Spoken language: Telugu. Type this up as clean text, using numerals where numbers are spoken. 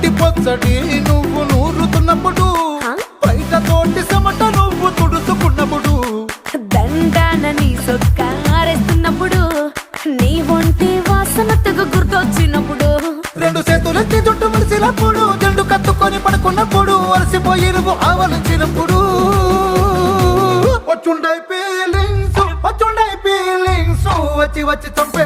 ఒంటి పొచ్చటి నువ్వు నూరుతున్నప్పుడు బయట తోటి సమట నువ్వు తుడుచుకున్నప్పుడు దండాన నీ సొక్క ఆరేస్తున్నప్పుడు నీ ఒంటి వాసన తెగ గుర్తొచ్చినప్పుడు రెండు చేతులెత్తి జుట్టు మలిసినప్పుడు జండు కత్తుకొని పడుకున్నప్పుడు అలసిపోయి నువ్వు ఆవలించినప్పుడు వచ్చుండై ఫీలింగ్స్ వచ్చి వచ్చి చంపే